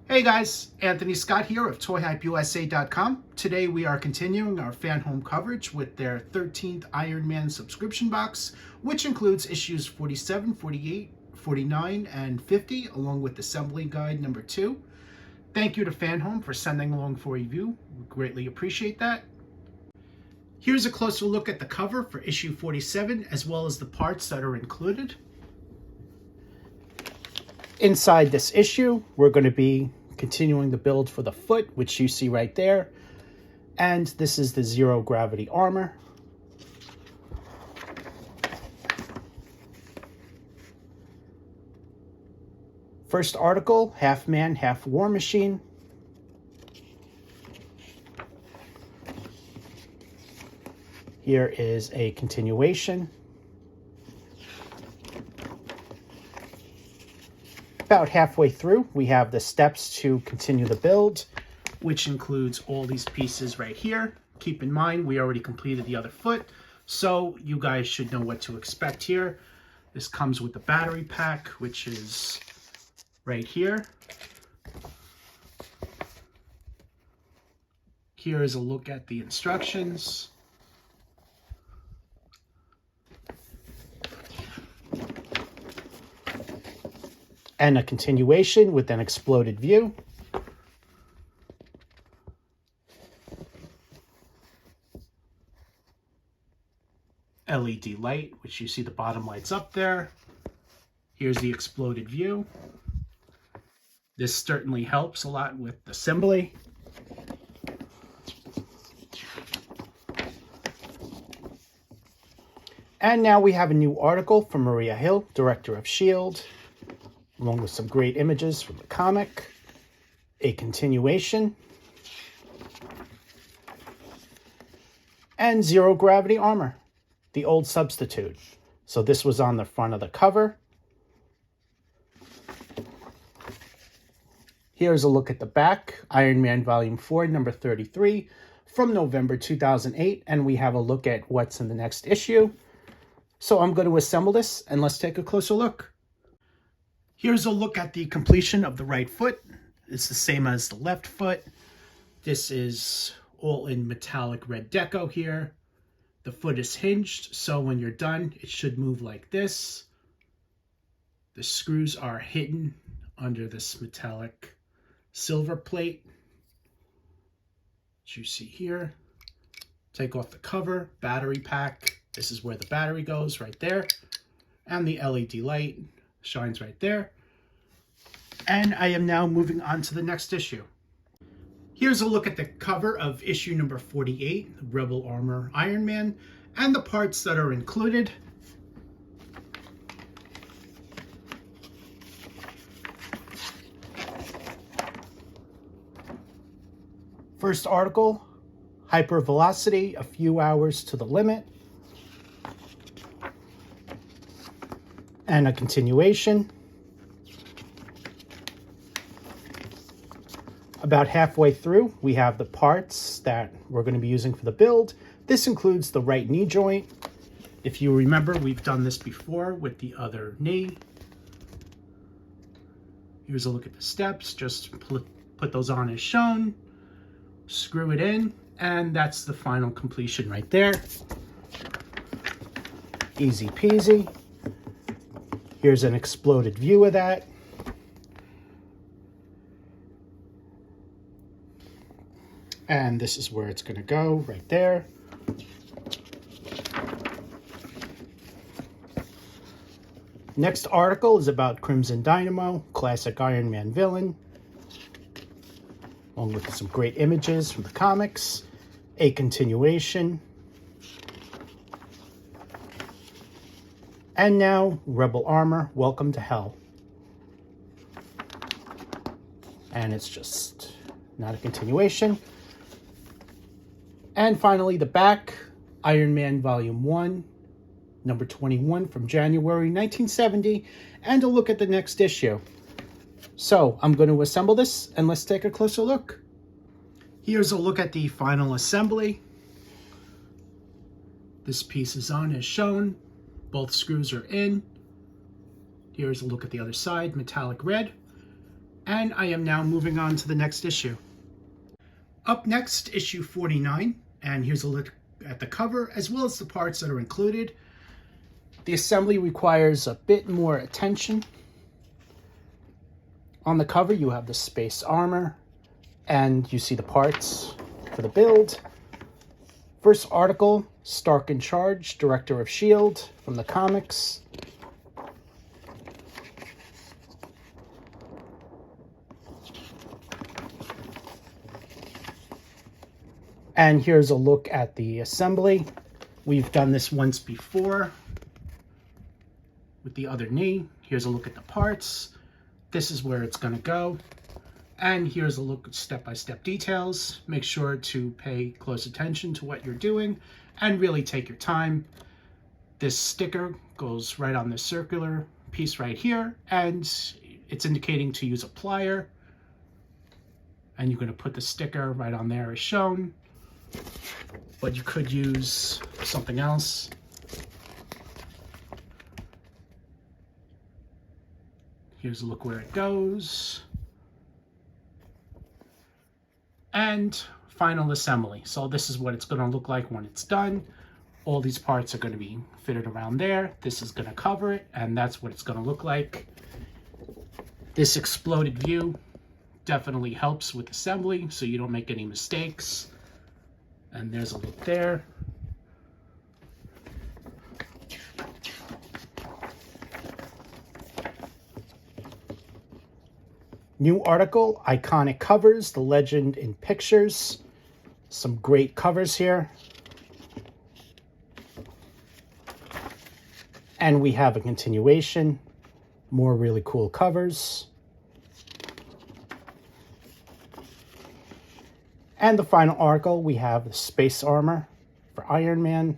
Hey guys, Anthony Scott here of ToyHypeUSA.com. Today we are continuing our FanHome coverage with their 13th Iron Man subscription box, which includes issues 47, 48, 49, and 50, along with Assembly Guide number 2. Thank you to FanHome for sending along for review. We greatly appreciate that. Here's a closer look at the cover for issue 47, as well as the parts that are included. Inside this issue, we're going to be continuing the build for the foot, which you see right there. And this is the zero gravity armor. First article, half man, half war machine. Here is a continuation. About halfway through, we have the steps to continue the build, which includes all these pieces right here. Keep in mind, we already completed the other foot, so you guys should know what to expect here. This comes with the battery pack, which is right here. Here is a look at the instructions. And a continuation with an exploded view. LED light, which you see the bottom lights up there. Here's the exploded view. This certainly helps a lot with assembly. And now we have a new article from Maria Hill, director of S.H.I.E.L.D., along with some great images from the comic, a continuation, and zero gravity armor, the old substitute. So this was on the front of the cover. Here's a look at the back, Iron Man Volume 4, number 33, from November 2008, and we have a look at what's in the next issue. So I'm going to assemble this, and let's take a closer look. Here's a look at the completion of the right foot. It's the same as the left foot. This is all in metallic red deco here. The foot is hinged, so when you're done, it should move like this. The screws are hidden under this metallic silver plate, which you see here. Take off the cover, battery pack. This is where the battery goes, right there. And the LED light shines right there. And I am now moving on to the next issue. Here's a look at the cover of issue number 48, Rebel Armor Iron Man, and the parts that are included. First article, hypervelocity, a few hours to the limit. And a continuation. About halfway through, we have the parts that we're going to be using for the build. This includes the right knee joint. If you remember, we've done this before with the other knee. Here's a look at the steps. Just put those on as shown. Screw it in, and that's the final completion right there. Easy peasy. Here's an exploded view of that. And this is where it's going to go, right there. Next article is about Crimson Dynamo, classic Iron Man villain, along with some great images from the comics, a continuation. And now, Rebel Armor, Welcome to Hell. And it's just not a continuation. And finally, the back, Iron Man Volume 1, number 21 from January 1970, and a look at the next issue. So I'm going to assemble this, and let's take a closer look. Here's a look at the final assembly. This piece is on as shown. Both screws are in. Here's a look at the other side, metallic red. And I am now moving on to the next issue. Up next, issue 49, and here's a look at the cover as well as the parts that are included. The assembly requires a bit more attention. On the cover, you have the space armor, and you see the parts for the build. First article, Stark in Charge, Director of S.H.I.E.L.D. from the comics. And here's a look at the assembly. We've done this once before with the other knee. Here's a look at the parts. This is where it's going to go. And here's a look at step-by-step details. Make sure to pay close attention to what you're doing and really take your time. This sticker goes right on this circular piece right here, and it's indicating to use a plier. And you're going to put the sticker right on there as shown. But you could use something else. Here's a look where it goes. And final assembly. So this is what it's going to look like when it's done. All these parts are going to be fitted around there. This is going to cover it, and that's what it's going to look like. This exploded view definitely helps with assembly, so you don't make any mistakes. And there's a look there. New article, Iconic Covers, The Legend in Pictures. Some great covers here. And we have a continuation. More really cool covers. And the final article, we have the space armor for Iron Man.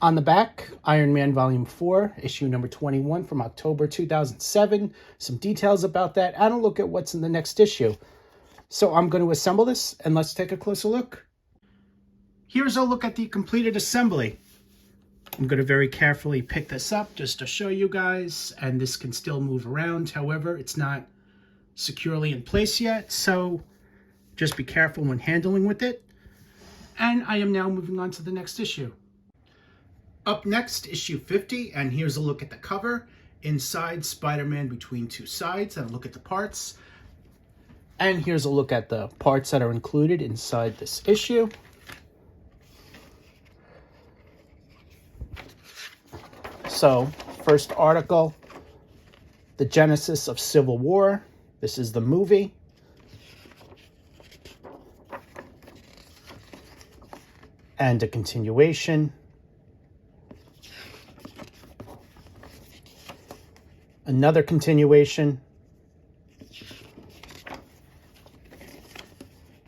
On the back, Iron Man Volume 4, issue number 21 from October 2007. Some details about that and a look at what's in the next issue. So I'm going to assemble this and let's take a closer look. Here's a look at the completed assembly. I'm going to very carefully pick this up just to show you guys, and this can still move around. However, it's not securely in place yet, so just be careful when handling with it. And I am now moving on to the next issue. Up next, issue 50, and here's a look at the cover. Inside, Spider-Man Between Two Sides, and a look at the parts. And here's a look at the parts that are included inside this issue. So, first article, The Genesis of Civil War. This is the movie. And a continuation. Another continuation.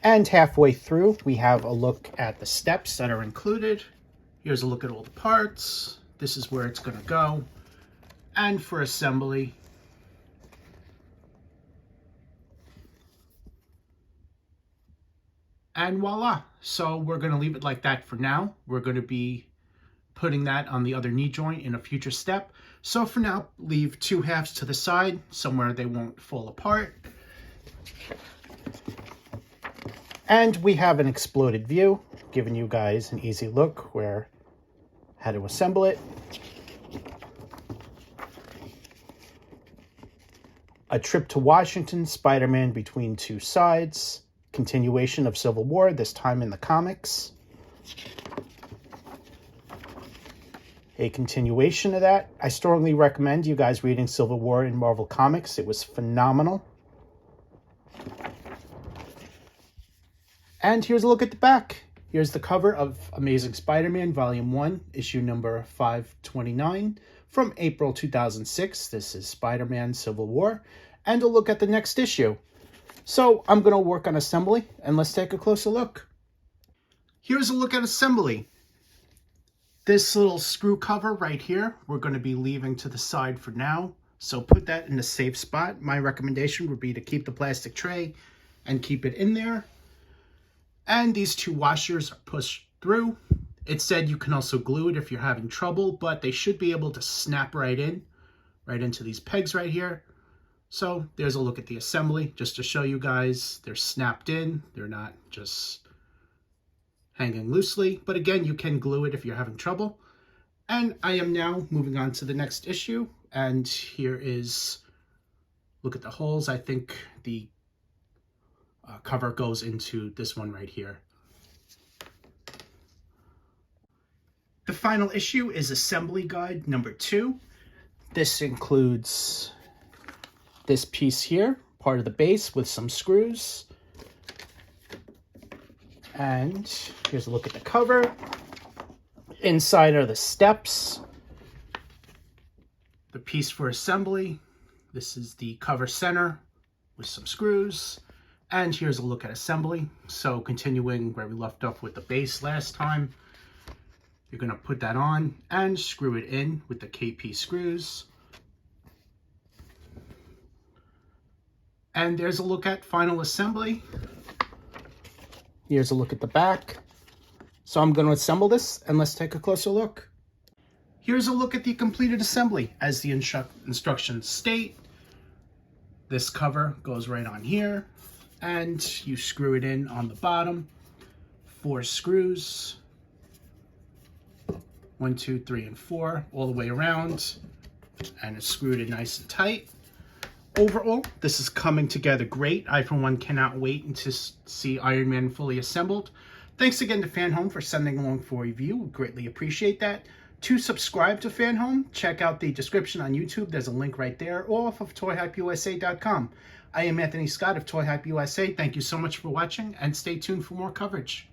And halfway through, we have a look at the steps that are included. Here's a look at all the parts. This is where it's going to go. And for assembly. And voila. So we're going to leave it like that for now. We're going to be putting that on the other knee joint in a future step. So for now, leave two halves to the side, somewhere they won't fall apart. And we have an exploded view, giving you guys an easy look where how to assemble it. A Trip to Washington, Spider-Man Between Two Sides. Continuation of Civil War, this time in the comics. A continuation of that. I strongly recommend you guys reading Civil War in Marvel Comics. It was phenomenal. And here's a look at the back. Here's the cover of Amazing Spider-Man Volume 1, issue number 529 from April 2006. This is Spider-Man Civil War. And a look at the next issue. So I'm going to work on assembly, and let's take a closer look. Here's a look at assembly. This little screw cover right here, we're going to be leaving to the side for now. So put that in a safe spot. My recommendation would be to keep the plastic tray and keep it in there. And these two washers are pushed through. It said you can also glue it if you're having trouble, but they should be able to snap right in right into these pegs right here. So there's a look at the assembly, just to show you guys they're snapped in. They're not just hanging loosely, but again, you can glue it if you're having trouble. And I am now moving on to the next issue, and here is, look at the holes. I think the cover goes into this one right here. The final issue is Assembly Guide number 2. This includes this piece here, part of the base with some screws. And here's a look at the cover. Inside are the steps, the piece for assembly. This is the cover center with some screws. And here's a look at assembly. So continuing where we left off with the base last time, you're going to put that on and screw it in with the KP screws. And there's a look at final assembly. Here's a look at the back. So I'm going to assemble this, and let's take a closer look. Here's a look at the completed assembly. As the instructions state, this cover goes right on here, and you screw it in on the bottom. 4 screws. 1, 2, 3, and 4, all the way around, and it's screwed in nice and tight. Overall, this is coming together great. I, for one, cannot wait to see Iron Man fully assembled. Thanks again to FanHome for sending along for a review. We greatly appreciate that. To subscribe to FanHome, check out the description on YouTube. There's a link right there, or off of ToyHypeUSA.com. I am Anthony Scott of Toy Hype USA. Thank you so much for watching, and stay tuned for more coverage.